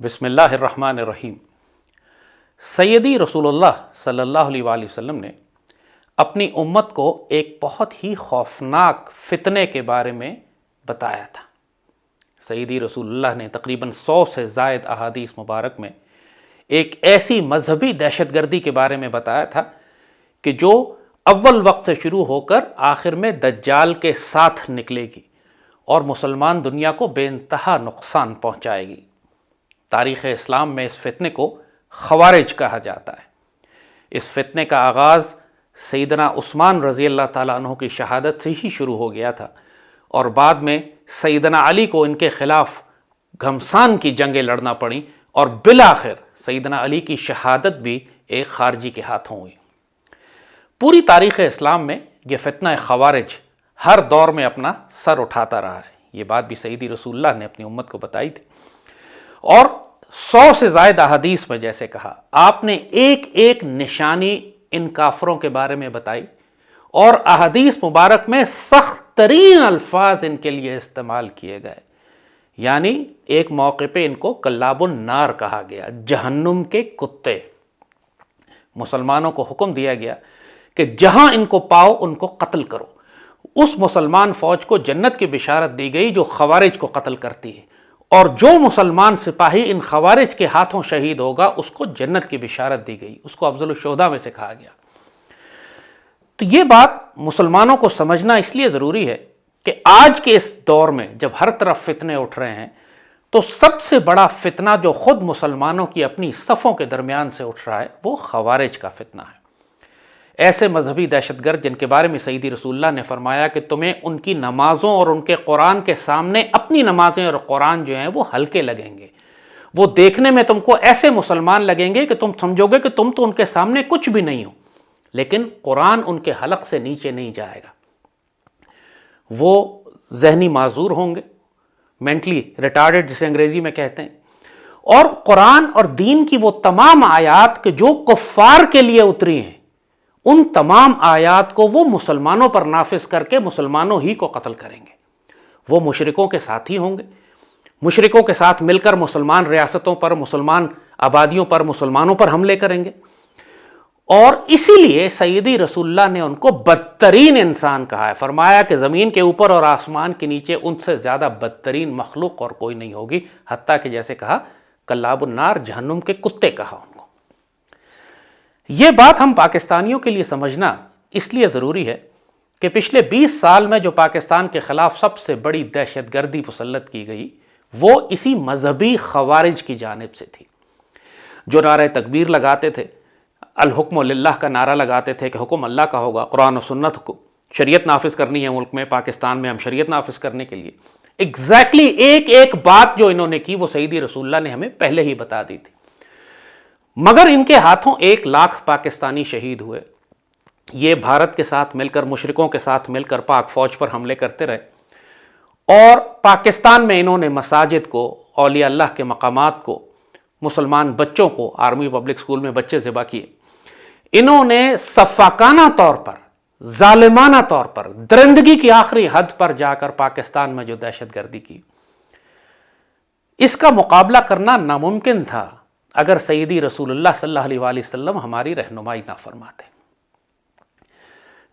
بسم اللہ الرحمن الرحیم۔ سیدی رسول اللہ صلی اللہ علیہ وآلہ وسلم نے اپنی امت کو ایک بہت ہی خوفناک فتنے کے بارے میں بتایا تھا۔ سیدی رسول اللہ نے تقریباً 100 سے زائد احادیث مبارک میں ایک ایسی مذہبی دہشت گردی کے بارے میں بتایا تھا کہ جو اول وقت سے شروع ہو کر آخر میں دجال کے ساتھ نکلے گی اور مسلمان دنیا کو بے انتہا نقصان پہنچائے گی۔ تاریخ اسلام میں اس فتنے کو خوارج کہا جاتا ہے۔ اس فتنے کا آغاز سیدنا عثمان رضی اللہ تعالیٰ عنہ کی شہادت سے ہی شروع ہو گیا تھا، اور بعد میں سیدنا علی کو ان کے خلاف گھمسان کی جنگیں لڑنا پڑیں، اور بالآخر سیدنا علی کی شہادت بھی ایک خارجی کے ہاتھوں ہوئی۔ پوری تاریخ اسلام میں یہ فتنہ خوارج ہر دور میں اپنا سر اٹھاتا رہا ہے۔ یہ بات بھی سیدی رسول اللہ نے اپنی امت کو بتائی تھی، اور 100 سے زائد احادیث میں جیسے کہا آپ نے ایک ایک نشانی ان کافروں کے بارے میں بتائی، اور احادیث مبارک میں سخت ترین الفاظ ان کے لیے استعمال کیے گئے۔ یعنی ایک موقع پہ ان کو کلاب النار کہا گیا، جہنم کے کتے۔ مسلمانوں کو حکم دیا گیا کہ جہاں ان کو پاؤ ان کو قتل کرو۔ اس مسلمان فوج کو جنت کی بشارت دی گئی جو خوارج کو قتل کرتی ہے، اور جو مسلمان سپاہی ان خوارج کے ہاتھوں شہید ہوگا اس کو جنت کی بشارت دی گئی، اس کو افضل الشہداء میں سے کہا گیا۔ تو یہ بات مسلمانوں کو سمجھنا اس لیے ضروری ہے کہ آج کے اس دور میں جب ہر طرف فتنے اٹھ رہے ہیں، تو سب سے بڑا فتنہ جو خود مسلمانوں کی اپنی صفوں کے درمیان سے اٹھ رہا ہے وہ خوارج کا فتنہ ہے۔ ایسے مذہبی دہشت گرد جن کے بارے میں سیدی رسول اللہ نے فرمایا کہ تمہیں ان کی نمازوں اور ان کے قرآن کے سامنے اپنی نمازیں اور قرآن جو ہیں وہ ہلکے لگیں گے۔ وہ دیکھنے میں تم کو ایسے مسلمان لگیں گے کہ تم سمجھو گے کہ تم تو ان کے سامنے کچھ بھی نہیں ہو، لیکن قرآن ان کے حلق سے نیچے نہیں جائے گا۔ وہ ذہنی معذور ہوں گے، مینٹلی ریٹارڈڈ جسے انگریزی میں کہتے ہیں، اور قرآن اور دین کی وہ تمام آیات کہ جو کفار کے لیے اتری ہیں، ان تمام آیات کو وہ مسلمانوں پر نافذ کر کے مسلمانوں ہی کو قتل کریں گے۔ وہ مشرکوں کے ساتھی ہوں گے، مشرکوں کے ساتھ مل کر مسلمان ریاستوں پر، مسلمان آبادیوں پر، مسلمانوں پر حملے کریں گے۔ اور اسی لیے سیدی رسول اللہ نے ان کو بدترین انسان کہا ہے۔ فرمایا کہ زمین کے اوپر اور آسمان کے نیچے ان سے زیادہ بدترین مخلوق اور کوئی نہیں ہوگی، حتیٰ کہ جیسے کہا کلاب النار، جہنم کے کتے کہا ان کو۔ یہ بات ہم پاکستانیوں کے لیے سمجھنا اس لیے ضروری ہے کہ پچھلے 20 سال میں جو پاکستان کے خلاف سب سے بڑی دہشت گردی مسلط کی گئی وہ اسی مذہبی خوارج کی جانب سے تھی، جو نعرہ تکبیر لگاتے تھے، الحکم للہ کا نعرہ لگاتے تھے کہ حکم اللہ کا ہوگا، قرآن و سنت کو شریعت نافذ کرنی ہے ملک میں، پاکستان میں ہم شریعت نافذ کرنے کے لیے ایگزیکٹلی ایک ایک بات جو انہوں نے کی وہ سیدی رسول اللہ نے ہمیں پہلے ہی بتا دی تھی۔ مگر ان کے ہاتھوں 1 لاکھ پاکستانی شہید ہوئے۔ یہ بھارت کے ساتھ مل کر، مشرکوں کے ساتھ مل کر پاک فوج پر حملے کرتے رہے، اور پاکستان میں انہوں نے مساجد کو، اولیاء اللہ کے مقامات کو، مسلمان بچوں کو، آرمی پبلک سکول میں بچے ذبح کیے۔ انہوں نے سفاکانہ طور پر، ظالمانہ طور پر، درندگی کی آخری حد پر جا کر پاکستان میں جو دہشت گردی کی، اس کا مقابلہ کرنا ناممکن تھا اگر سیدی رسول اللہ صلی اللہ علیہ وآلہ وسلم ہماری رہنمائی نہ فرماتے۔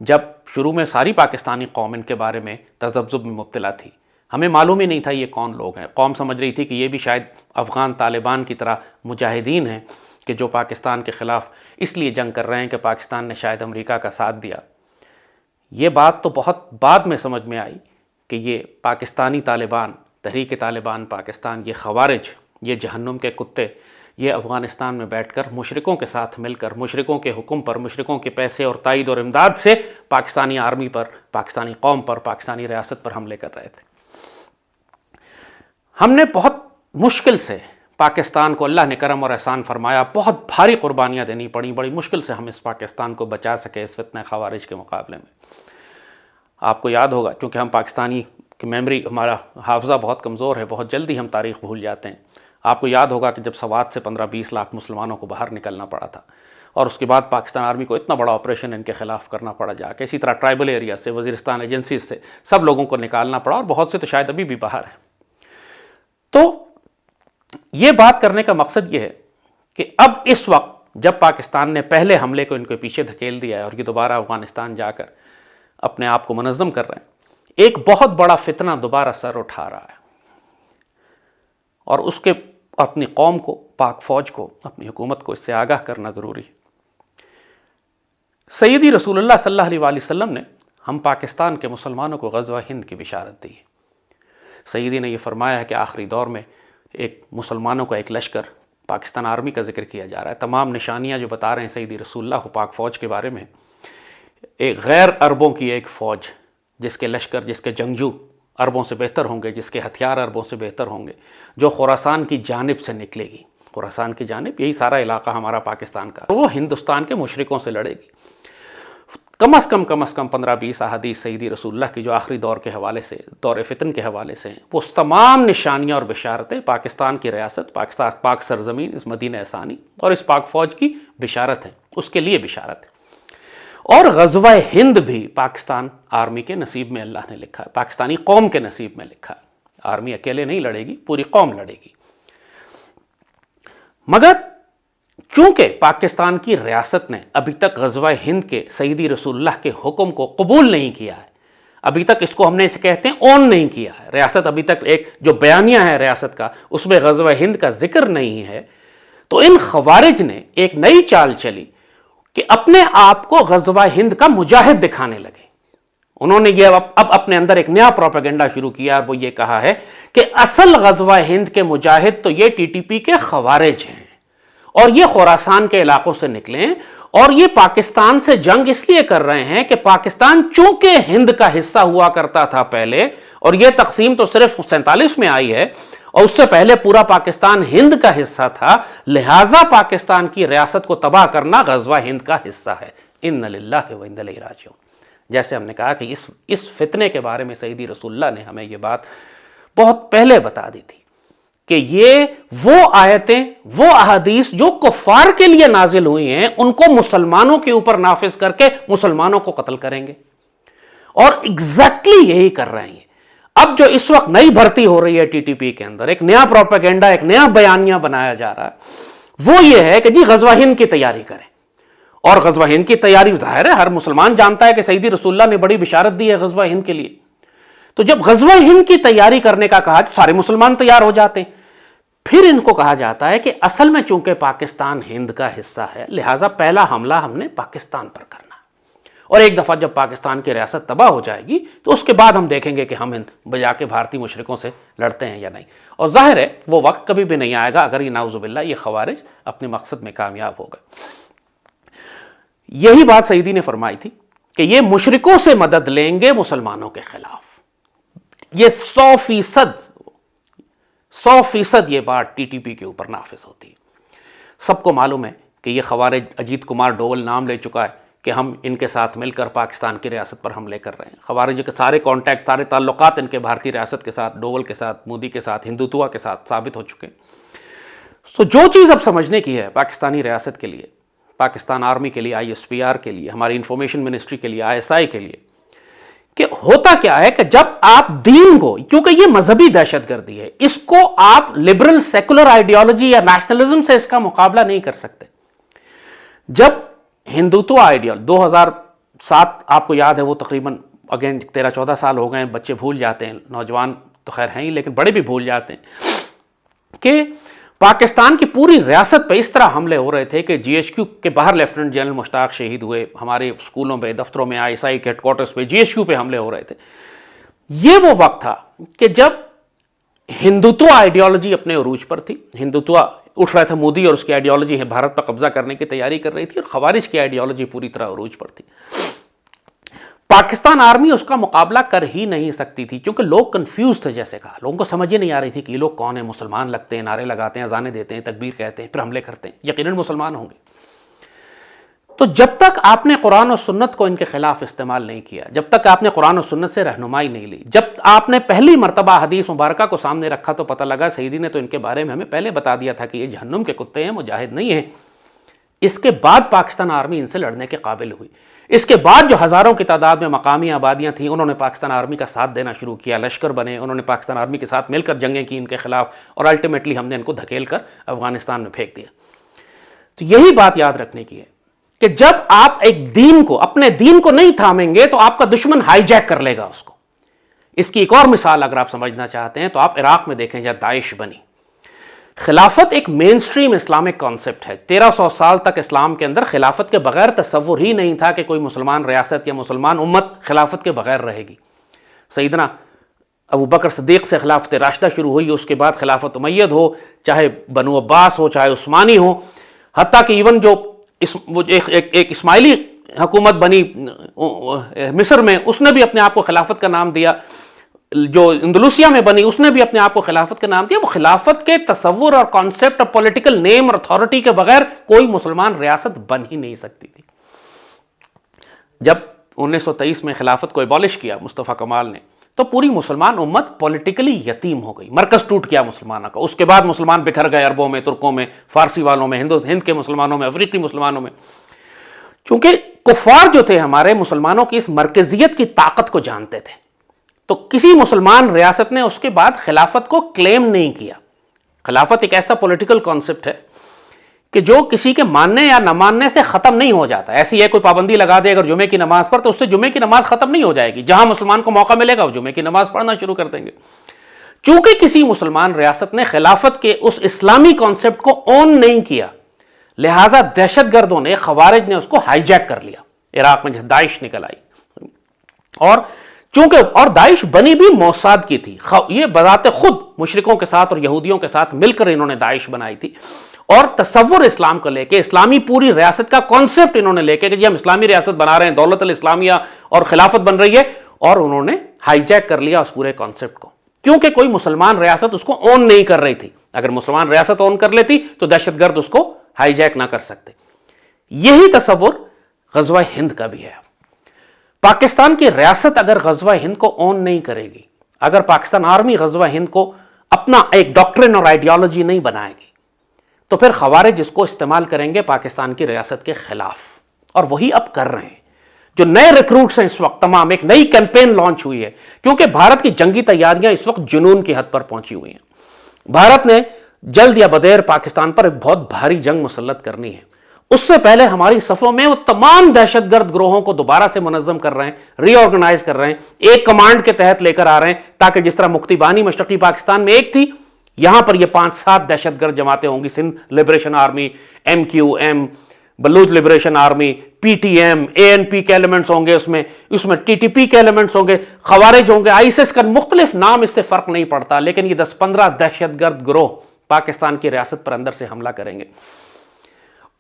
جب شروع میں ساری پاکستانی قوم ان کے بارے میں تذبذب میں مبتلا تھی، ہمیں معلوم ہی نہیں تھا یہ کون لوگ ہیں۔ قوم سمجھ رہی تھی کہ یہ بھی شاید افغان طالبان کی طرح مجاہدین ہیں کہ جو پاکستان کے خلاف اس لیے جنگ کر رہے ہیں کہ پاکستان نے شاید امریکہ کا ساتھ دیا۔ یہ بات تو بہت بعد میں سمجھ میں آئی کہ یہ پاکستانی طالبان، تحریک طالبان پاکستان، یہ خوارج، یہ جہنم کے کتے، یہ افغانستان میں بیٹھ کر مشرکوں کے ساتھ مل کر، مشرکوں کے حکم پر، مشرکوں کے پیسے اور تائید اور امداد سے پاکستانی آرمی پر، پاکستانی قوم پر، پاکستانی ریاست پر حملے کر رہے تھے۔ ہم نے بہت مشکل سے پاکستان کو، اللہ نے کرم اور احسان فرمایا، بہت بھاری قربانیاں دینی پڑیں، بڑی مشکل سے ہم اس پاکستان کو بچا سکے اس فتنہ خوارج کے مقابلے میں۔ آپ کو یاد ہوگا، کیونکہ ہم پاکستانی کی میموری، ہمارا حافظہ بہت کمزور ہے، بہت جلدی ہم تاریخ بھول جاتے ہیں۔ آپ کو یاد ہوگا کہ جب سوات سے 15-20 لاکھ مسلمانوں کو باہر نکلنا پڑا تھا، اور اس کے بعد پاکستان آرمی کو اتنا بڑا آپریشن ان کے خلاف کرنا پڑا جا کے، اسی طرح ٹرائبل ایریا سے، وزیرستان ایجنسیز سے سب لوگوں کو نکالنا پڑا، اور بہت سے تو شاید ابھی بھی باہر ہیں۔ تو یہ بات کرنے کا مقصد یہ ہے کہ اب اس وقت جب پاکستان نے پہلے حملے کو ان کے پیچھے دھکیل دیا ہے اور یہ دوبارہ افغانستان جا کر اپنے آپ کو منظم کر رہے ہیں، ایک بہت بڑا فتنہ دوبارہ سر اٹھا رہا ہے، اور اس کے اپنی قوم کو، پاک فوج کو، اپنی حکومت کو اس سے آگاہ کرنا ضروری ہے۔ سیدی رسول اللہ صلی اللہ علیہ وآلہ وسلم نے ہم پاکستان کے مسلمانوں کو غزوہ ہند کی بشارت دی ہے۔ سیدی نے یہ فرمایا ہے کہ آخری دور میں ایک مسلمانوں کا ایک لشکر، پاکستان آرمی کا ذکر کیا جا رہا ہے، تمام نشانیاں جو بتا رہے ہیں سیدی رسول اللہ پاک فوج کے بارے میں، ایک غیر عربوں کی ایک فوج جس کے لشکر، جس کے جنگجو عربوں سے بہتر ہوں گے، جس کے ہتھیار عربوں سے بہتر ہوں گے، جو خراسان کی جانب سے نکلے گی۔ خراسان کی جانب، یہی سارا علاقہ ہمارا پاکستان کا، وہ ہندوستان کے مشرکوں سے لڑے گی۔ کم از کم 15-20 احادیث سیدی رسول اللہ کی جو آخری دور کے حوالے سے، دور فتن کے حوالے سے ہیں، وہ تمام نشانیاں اور بشارتیں پاکستان کی ریاست، پاک سرزمین، اس مدینہ ثانی اور اس پاک فوج کی بشارت ہے، اس کے لیے بشارت ہے۔ اور غزوہ ہند بھی پاکستان آرمی کے نصیب میں اللہ نے لکھا ہے، پاکستانی قوم کے نصیب میں لکھا ہے۔ آرمی اکیلے نہیں لڑے گی، پوری قوم لڑے گی۔ مگر چونکہ پاکستان کی ریاست نے ابھی تک غزوہ ہند کے سیدی رسول اللہ کے حکم کو قبول نہیں کیا ہے، ابھی تک اس کو ہم نے اسے کہتے ہیں اون نہیں کیا ہے، ریاست ابھی تک ایک جو بیانیہ ہے ریاست کا، اس میں غزوہ ہند کا ذکر نہیں ہے، تو ان خوارج نے ایک نئی چال چلی کہ اپنے آپ کو غزوہ ہند کا مجاہد دکھانے لگے۔ انہوں نے یہ اب اپنے اندر ایک نیا پروپیگنڈا شروع کیا، اور وہ یہ کہا ہے کہ اصل غزوہ ہند کے مجاہد تو یہ ٹی ٹی پی کے خوارج ہیں، اور یہ خراسان کے علاقوں سے نکلے، اور یہ پاکستان سے جنگ اس لیے کر رہے ہیں کہ پاکستان چونکہ ہند کا حصہ ہوا کرتا تھا پہلے، اور یہ تقسیم تو صرف 47 میں آئی ہے، اور اس سے پہلے پورا پاکستان ہند کا حصہ تھا، لہٰذا پاکستان کی ریاست کو تباہ کرنا غزوہ ہند کا حصہ ہے۔ ان للہ و انا الیہ راجعون۔ جیسے ہم نے کہا کہ اس فتنے کے بارے میں سیدی رسول اللہ نے ہمیں یہ بات بہت پہلے بتا دی تھی کہ یہ وہ آیتیں، وہ احادیث جو کفار کے لیے نازل ہوئی ہیں، ان کو مسلمانوں کے اوپر نافذ کر کے مسلمانوں کو قتل کریں گے، اور ایگزیکٹلی یہی کر رہے ہیں۔ اب جو اس وقت نئی بھرتی ہو رہی ہے ٹی ٹی پی کے اندر، ایک نیا پروپیگنڈا، ایک نیا بیانیہ بنایا جا رہا ہے، وہ یہ ہے کہ جی غزوہ ہند کی تیاری کریں۔ اور غزوہ ہند کی تیاری ظاہر ہے ہر مسلمان جانتا ہے کہ سیدی رسول اللہ نے بڑی بشارت دی ہے غزوہ ہند کے لیے۔ تو جب غزوہ ہند کی تیاری کرنے کا کہا، سارے مسلمان تیار ہو جاتے ہیں۔ پھر ان کو کہا جاتا ہے کہ اصل میں چونکہ پاکستان ہند کا حصہ ہے، لہٰذا پہلا حملہ ہم نے پاکستان پر کرنا ہے، اور ایک دفعہ جب پاکستان کی ریاست تباہ ہو جائے گی تو اس کے بعد ہم دیکھیں گے کہ ہم بجا کے بھارتی مشرکوں سے لڑتے ہیں یا نہیں۔ اور ظاہر ہے وہ وقت کبھی بھی نہیں آئے گا اگر یہ نعوذ باللہ یہ خوارج اپنے مقصد میں کامیاب ہو گئے۔ یہی بات سیدی نے فرمائی تھی کہ یہ مشرکوں سے مدد لیں گے مسلمانوں کے خلاف۔ یہ 100% یہ بات ٹی ٹی پی کے اوپر نافذ ہوتی ہے۔ سب کو معلوم ہے کہ یہ خوارج، اجیت کمار ڈوول نام لے چکا ہے کہ ہم ان کے ساتھ مل کر پاکستان کی ریاست پر حملے کر رہے ہیں۔ خوارج کے سارے کانٹیکٹ، سارے تعلقات ان کے بھارتی ریاست کے ساتھ، ڈوول کے ساتھ، مودی کے ساتھ، ہندوتوا کے ساتھ ثابت ہو چکے ہیں۔ تو جو چیز اب سمجھنے کی ہے پاکستانی ریاست کے لیے، پاکستان آرمی کے لیے، آئی ایس پی آر کے لیے، ہماری انفارمیشن منسٹری کے لیے، آئی ایس آئی کے لیے، کہ ہوتا کیا ہے کہ جب آپ دین کو، کیونکہ یہ مذہبی دہشت گردی ہے، اس کو آپ لبرل سیکولر آئیڈیالوجی یا نیشنلزم سے اس کا مقابلہ نہیں کر سکتے۔ جب ہندوتوا آئیڈیال 2007 آپ کو یاد ہے، وہ تقریباً اگین 13-14 سال ہو گئے ہیں، بچے بھول جاتے ہیں، نوجوان تو خیر ہیں ہی لیکن بڑے بھی بھول جاتے ہیں، کہ پاکستان کی پوری ریاست پہ اس طرح حملے ہو رہے تھے کہ جی ایچ کیو کے باہر لیفٹیننٹ جنرل مشتاق شہید ہوئے، ہمارے اسکولوں میں، دفتروں میں، آئی ایس آئی کے ہیڈ کوارٹرز پہ، جی ایچ کیو پہ حملے ہو رہے تھے۔ یہ وہ وقت تھا کہ جب ہندوتوا آئیڈیالوجی اپنے عروج پر تھی، ہندوتوا اٹھ رہا تھا، مودی اور اس کی آئیڈیالوجی ہے بھارت پر قبضہ کرنے کی تیاری کر رہی تھی، اور خوارج کی آئیڈیالوجی پوری طرح عروج پر تھی۔ پاکستان آرمی اس کا مقابلہ کر ہی نہیں سکتی تھی، کیونکہ لوگ کنفیوز تھے، جیسے کہا، لوگوں کو سمجھ ہی نہیں آ رہی تھی کہ یہ لوگ کون ہیں، مسلمان لگتے ہیں، نعرے لگاتے ہیں، اذانیں دیتے ہیں، تکبیر کہتے ہیں، پھر حملے کرتے ہیں، یقیناً مسلمان ہوں گے۔ تو جب تک آپ نے قرآن و سنت کو ان کے خلاف استعمال نہیں کیا، جب تک آپ نے قرآن و سنت سے رہنمائی نہیں لی، جب آپ نے پہلی مرتبہ حدیث مبارکہ کو سامنے رکھا، تو پتہ لگا سیدی نے تو ان کے بارے میں ہمیں پہلے بتا دیا تھا کہ یہ جہنم کے کتے ہیں، مجاہد نہیں ہیں، اس کے بعد پاکستان آرمی ان سے لڑنے کے قابل ہوئی. اس کے بعد جو ہزاروں کی تعداد میں مقامی آبادیاں تھیں انہوں نے پاکستان آرمی کا ساتھ دینا شروع کیا, لشکر بنے, انہوں نے پاکستان آرمی کے ساتھ مل کر جنگیں کی ان کے خلاف, اور الٹیمیٹلی ہم نے ان کو دھکیل کر افغانستان میں پھینک دیا. تو یہی بات یاد رکھنے کی ہے کہ جب آپ ایک دین کو, اپنے دین کو نہیں تھامیں گے تو آپ کا دشمن ہائی جیک کر لے گا اس کو. اس کی ایک اور مثال اگر آپ سمجھنا چاہتے ہیں تو آپ عراق میں دیکھیں جہاں داعش بنی. خلافت ایک مین سٹریم اسلامک کانسیپٹ ہے. 1300 سال تک اسلام کے اندر خلافت کے بغیر تصور ہی نہیں تھا کہ کوئی مسلمان ریاست یا مسلمان امت خلافت کے بغیر رہے گی. سیدنا ابو بکر صدیق سے خلافت راشدہ شروع ہوئی, اس کے بعد خلافت امید ہو, چاہے بنو عباس ہو, چاہے عثمانی ہو, حتیٰ کہ ایون جو ایک اسماعیلی حکومت بنی مصر میں, اس نے بھی اپنے آپ کو خلافت کا نام دیا. جو اندلوسیا میں بنی اس نے بھی اپنے آپ کو خلافت کا نام دیا. وہ خلافت کے تصور اور کانسیپٹ اور پولیٹیکل نیم اور اتھارٹی کے بغیر کوئی مسلمان ریاست بن ہی نہیں سکتی تھی. جب 1923 میں خلافت کو ایبالش کیا مصطفیٰ کمال نے تو پوری مسلمان امت پولیٹیکلی یتیم ہو گئی, مرکز ٹوٹ گیا مسلمانوں کا. اس کے بعد مسلمان بکھر گئے عربوں میں, ترکوں میں, فارسی والوں میں, ہند کے مسلمانوں میں, افریقی مسلمانوں میں. چونکہ کفار جو تھے ہمارے مسلمانوں کی اس مرکزیت کی طاقت کو جانتے تھے, تو کسی مسلمان ریاست نے اس کے بعد خلافت کو کلیم نہیں کیا. خلافت ایک ایسا پولیٹیکل کانسیپٹ ہے کہ جو کسی کے ماننے یا نہ ماننے سے ختم نہیں ہو جاتا. ایسی ہے کوئی پابندی لگا دے اگر جمعے کی نماز پر, تو اس سے جمعے کی نماز ختم نہیں ہو جائے گی. جہاں مسلمان کو موقع ملے گا وہ جمعے کی نماز پڑھنا شروع کر دیں گے. چونکہ کسی مسلمان ریاست نے خلافت کے اس اسلامی کانسیپٹ کو اون نہیں کیا, لہٰذا دہشت گردوں نے, خوارج نے اس کو ہائی جیک کر لیا. عراق میں جیسے داعش نکل آئی, اور داعش بنی بھی موساد کی تھی. یہ بذات خود مشرکوں کے ساتھ اور یہودیوں کے ساتھ مل کر انہوں نے داعش بنائی تھی, اور تصور اسلام کو لے کے, اسلامی پوری ریاست کا کانسیپٹ انہوں نے لے کے کہ جی ہم اسلامی ریاست بنا رہے ہیں, دولت الاسلامیہ اور خلافت بن رہی ہے, اور انہوں نے ہائی جیک کر لیا اس پورے کانسیپٹ کو. کیونکہ کوئی مسلمان ریاست اس کو اون نہیں کر رہی تھی. اگر مسلمان ریاست اون کر لیتی تو دہشت گرد اس کو ہائی جیک نہ کر سکتے. یہی تصور غزوہ ہند کا بھی ہے. پاکستان کی ریاست اگر غزوہ ہند کو اون نہیں کرے گی, اگر پاکستان آرمی غزوہ ہند کو اپنا ایک ڈاکٹرن اور آئیڈیالوجی نہیں بنائے گی, تو پھر خوارج اس کو استعمال کریں گے پاکستان کی ریاست کے خلاف. اور وہی اب کر رہے ہیں. جو نئے ریکروٹس ہیں اس وقت تمام, ایک نئی کیمپین لانچ ہوئی ہے, کیونکہ بھارت کی جنگی تیاریاں اس وقت جنون کی حد پر پہنچی ہوئی ہیں. بھارت نے جلد یا بدیر پاکستان پر ایک بہت بھاری جنگ مسلط کرنی ہے. اس سے پہلے ہماری صفوں میں وہ تمام دہشت گرد گروہوں کو دوبارہ سے منظم کر رہے ہیں, ری آرگنائز کر رہے ہیں, ایک کمانڈ کے تحت لے کر آ رہے ہیں, تاکہ جس طرح مکتی بانی مشرقی پاکستان میں ایک تھی, یہاں پر یہ 5-7 دہشت گرد جماعتیں ہوں گی. Sindh liberation army, MQM, Baloch liberation army, PTM, ANP کے ایلیمنٹس ہوں گے, اس میں TTP کے ایلیمنٹس ہوں گے, خوارج ہوں گے, ISIS کا مختلف نام, اس سے فرق نہیں پڑتا, لیکن یہ 10-15 دہشت گرد گروہ پاکستان کی ریاست پر اندر سے حملہ کریں گے.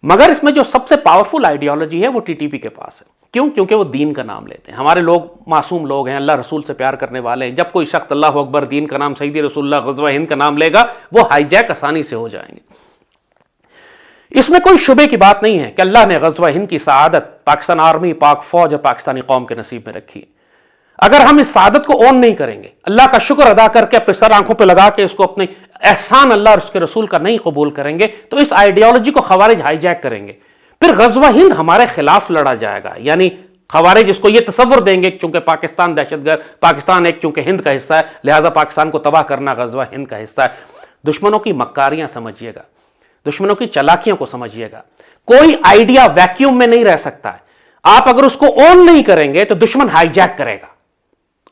مگر اس میں جو سب سے پاورفل آئیڈیالوجی ہے وہ TTP کے پاس ہے. کیوں؟ کیونکہ وہ دین کا نام لیتے ہیں. ہمارے لوگ معصوم لوگ ہیں, اللہ رسول سے پیار کرنے والے ہیں. جب کوئی شخص اللہ اکبر, دین کا نام, سیدی رسول اللہ, غزوہ ہند کا نام لے گا, وہ ہائی جیک آسانی سے ہو جائیں گے. اس میں کوئی شبے کی بات نہیں ہے کہ اللہ نے غزوہ ہند کی سعادت پاکستان آرمی, پاک فوج اور پاکستانی قوم کے نصیب میں رکھی ہے. اگر ہم اس سعادت کو اون نہیں کریں گے, اللہ کا شکر ادا کر کے اپنے سر آنکھوں پہ لگا کے اس کو اپنے احسان اللہ اور اس کے رسول کا نہیں قبول کریں گے, تو اس آئیڈیالوجی کو خوارج ہائی جیک کریں گے. پھر غزوہ ہند ہمارے خلاف لڑا جائے گا. یعنی خوارج اس کو یہ تصور دیں گے چونکہ پاکستان دہشت گرد, پاکستان ایک چونکہ ہند کا حصہ ہے, لہٰذا پاکستان کو تباہ کرنا غزوہ ہند کا حصہ ہے. دشمنوں کی مکاریاں سمجھیے گا, دشمنوں کی چالاکیوں کو سمجھیے گا. کوئی آئیڈیا ویکیوم میں نہیں رہ سکتا ہے. آپ اگر اس کو اون نہیں کریں گے تو دشمن ہائی جیک کرے گا.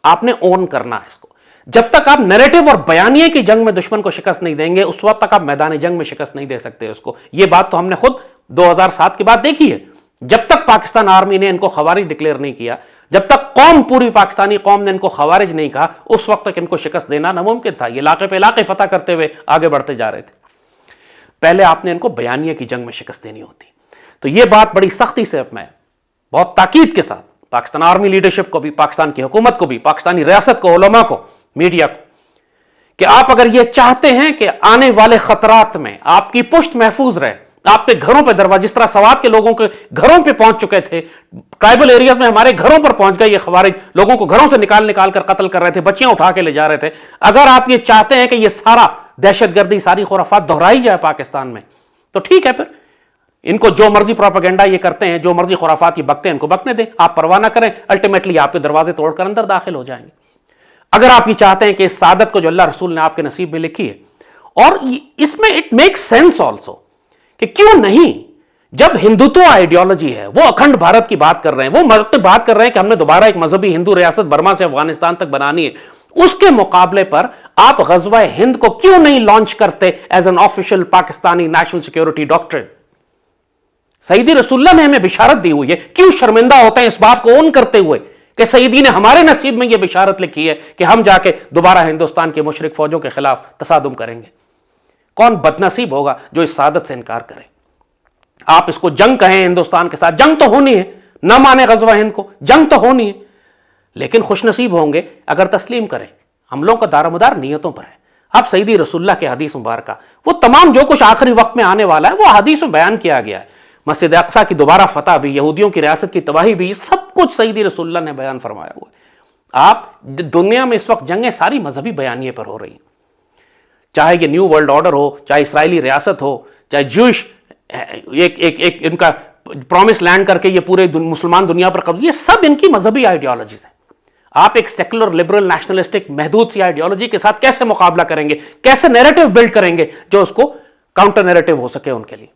آپ نے اون کرنا ہے اس کو. جب تک آپ نیریٹو اور بیانیے کی جنگ میں دشمن کو شکست نہیں دیں گے, اس وقت تک آپ میدان جنگ میں شکست نہیں دے سکتے اس کو. یہ بات تو ہم نے خود 2007 کے بعد دیکھی ہے. جب تک پاکستان آرمی نے ان کو خوارج ڈکلیئر نہیں کیا, جب تک پوری پاکستانی قوم نے ان کو خوارج نہیں کہا, اس وقت تک ان کو شکست دینا ناممکن تھا. یہ علاقے پہ علاقے فتح کرتے ہوئے آگے بڑھتے جا رہے تھے. پہلے آپ نے ان کو بیانیے کی جنگ میں شکست دینی ہوتی. تو یہ بات بڑی سختی سے میں بہت تاکید کے ساتھ پاکستان آرمی لیڈرشپ کو بھی, پاکستان کی حکومت کو بھی, پاکستانی ریاست کو, علماء کو, میڈیا کو, کہ آپ اگر یہ چاہتے ہیں کہ آنے والے خطرات میں آپ کی پشت محفوظ رہے, آپ کے گھروں پہ دروازہ, جس طرح سوات کے لوگوں کے گھروں پہ پہنچ چکے تھے, ٹرائبل ایریاز میں ہمارے گھروں پر پہنچ گئے یہ خوارج, لوگوں کو گھروں سے نکال کر قتل کر رہے تھے, بچیاں اٹھا کے لے جا رہے تھے. اگر آپ یہ چاہتے ہیں کہ یہ سارا دہشت گردی, ساری خرافات دہرائی جائے پاکستان میں, تو ٹھیک ہے, پھر ان کو جو مرضی پروپیگنڈا یہ کرتے ہیں، جو مرضی خرافات یہ بکتے ہیں، ان کو بکنے دیں، آپ پرواہ نہ کریں، الٹیمیٹلی آپ کے دروازے توڑ کر اندر داخل ہو جائیں گے۔ اگر آپ یہ چاہتے ہیں کہ اس سعادت کو جو اللہ رسول نے آپ کے نصیب میں لکھی ہے، اور اس میں اٹ میک سینس آلسو کہ کیوں نہیں، جب ہندوتو آئیڈیالوجی ہے، وہ اکھنڈ بھارت کی بات کر رہے ہیں، وہ بات کر رہے ہیں کہ ہم نے دوبارہ ایک مذہبی ہندو ریاست برما سے افغانستان تک بنانی ہے، اس کے مقابلے پر آپ غزوہ ہند کو کیوں نہیں لانچ کرتے as an official Pakistani national security ڈاکٹرن؟ سیدی رسول اللہ نے ہمیں بشارت دی ہوئی ہے، کیوں شرمندہ ہوتے ہیں اس بات کو اون کرتے ہوئے کہ سیدی نے ہمارے نصیب میں یہ بشارت لکھی ہے کہ ہم جا کے دوبارہ ہندوستان کے مشرک فوجوں کے خلاف تصادم کریں گے؟ کون بدنصیب ہوگا جو اس سعادت سے انکار کرے؟ آپ اس کو جنگ کہیں ہندوستان کے ساتھ، جنگ تو ہونی ہے، نہ مانے غزوہ ہند کو، جنگ تو ہونی ہے، لیکن خوش نصیب ہوں گے اگر تسلیم کریں۔ ہم لوگوں کا دار مدار نیتوں پر ہے۔ اب سیدی رسول اللہ کے حدیث مبارکہ، وہ تمام جو کچھ آخری وقت میں آنے والا ہے وہ حدیث میں بیان کیا گیا ہے۔ مسجد اقصیٰ کی دوبارہ فتح بھی، یہودیوں کی ریاست کی تباہی بھی، سب کچھ سیدی رسول اللہ نے بیان فرمایا ہوا ہے۔ آپ دنیا میں اس وقت جنگیں ساری مذہبی بیانیے پر ہو رہی ہیں، چاہے یہ نیو ورلڈ آرڈر ہو، چاہے اسرائیلی ریاست ہو، چاہے جوش ایک ان کا پرومس لینڈ کر کے یہ پورے مسلمان دنیا پر قبض، یہ سب ان کی مذہبی آئیڈیالوجیز ہیں۔ آپ ایک سیکولر لبرل نیشنلسٹک محدود سی آئیڈیالوجی کے ساتھ کیسے مقابلہ کریں گے، کیسے نیریٹو بلڈ کریں گے جو اس کو کاؤنٹر نیریٹو ہو سکے ان کے لیے؟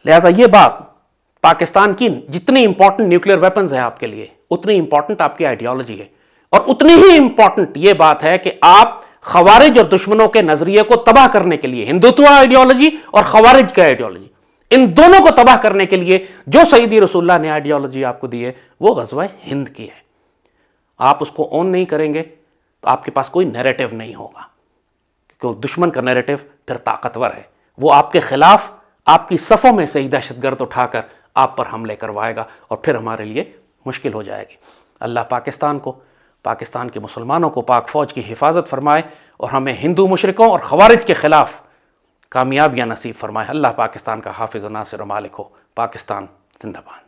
لہٰذا یہ بات، پاکستان کی جتنی امپورٹنٹ نیوکلیر ویپنز ہیں آپ کے لیے، اتنی امپورٹنٹ آپ کی آئیڈیالوجی ہے، اور اتنی ہی امپورٹنٹ یہ بات ہے کہ آپ خوارج اور دشمنوں کے نظریے کو تباہ کرنے کے لیے، ہندوتو آئیڈیالوجی اور خوارج کی آئیڈیالوجی، ان دونوں کو تباہ کرنے کے لیے جو سیدی رسول اللہ نے آئیڈیالوجی آپ کو دی ہے وہ غزوہ ہند کی ہے۔ آپ اس کو اون نہیں کریں گے تو آپ کے پاس کوئی نیریٹو نہیں ہوگا، کیونکہ دشمن کا نیریٹو پھر طاقتور ہے، وہ آپ کے خلاف آپ کی صفوں میں سے ہی دہشت گرد اٹھا کر آپ پر حملے کروائے گا، اور پھر ہمارے لیے مشکل ہو جائے گی۔ اللہ پاکستان کو، پاکستان کے مسلمانوں کو پاک فوج کی حفاظت فرمائے، اور ہمیں ہندو مشرکوں اور خوارج کے خلاف کامیابیاں نصیب فرمائے۔ اللہ پاکستان کا حافظ و ناصر و مالک ہو۔ پاکستان زندہ باد۔